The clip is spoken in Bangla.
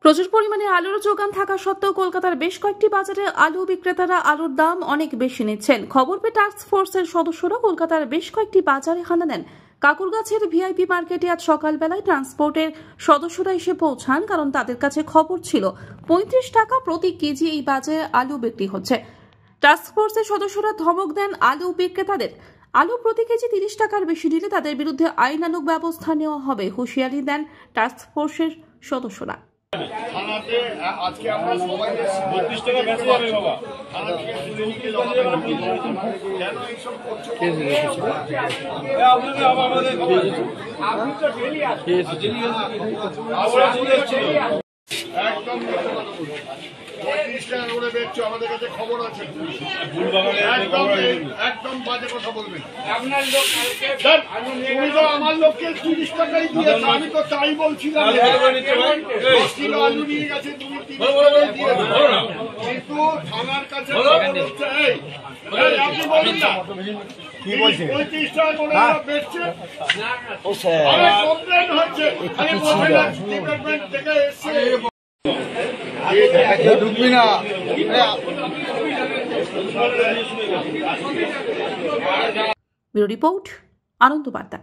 প্রচুর পরিমাণে আলুর যোগান থাকা সত্ত্বেও কলকাতার বেশ কয়েকটি বাজারে আলু বিক্রেতারা আলুর দাম অনেক বেশি নিচ্ছেন। খবর পেয়ে টাস্ক ফোর্সের সদস্যরা কলকাতার বেশ কয়েকটি বাজারে হানা দেন। কাকুরগাছের ভিআইপি মার্কেটে আজ সকালবেলায় ট্রান্সপোর্টের সদস্যরা এসে পৌঁছান, কারণ তাদের কাছে খবর ছিল ৩৫ টাকা প্রতি কেজি এই বাজারে আলু বিক্রি হচ্ছে। টাস্ক ফোর্সের সদস্যরা ধমক দেন আলু বিক্রেতাদের, আলু প্রতি কেজি ৩০ টাকার বেশি নিলে তাদের বিরুদ্ধে আইনানুগ ব্যবস্থা নেওয়া হবে, হুঁশিয়ারি দেন টাস্ক ফোর্সের সদস্যরা। থানাতে আজকে আমরা সবাই 32 টাকা বেঁচে যাবে বাবা। থানা থেকে তুলে নিয়ে জমা দেওয়া কেন এইসব করছো? আপনাদের আমাদের আপনি তো ডেলি আসেন, আমরা শুনেছি একদম 32 টাকা করে বেচছো, আমাদের কাছে খবর আছে। একদম বাজে কথা বলবেন। আপনার লোক তুমি তো আমার লোককে 30 টাকাই দিয়েছো, আমি তো তাই বলছিলাম। 10 কিলো আলু নিয়ে গেছে, তুমি 30 টাকাই দিয়েছো, কিন্তু থানার কাছে আপনি বলুন না কি বলছেন 35 টাকা করে বেচছে। কমপ্লেন হয়েছে, আমি ডিপার্টমেন্ট থেকে এসছে। ঢুকবি না। ব্যুরো রিপোর্ট, আনন্দ বার্তা।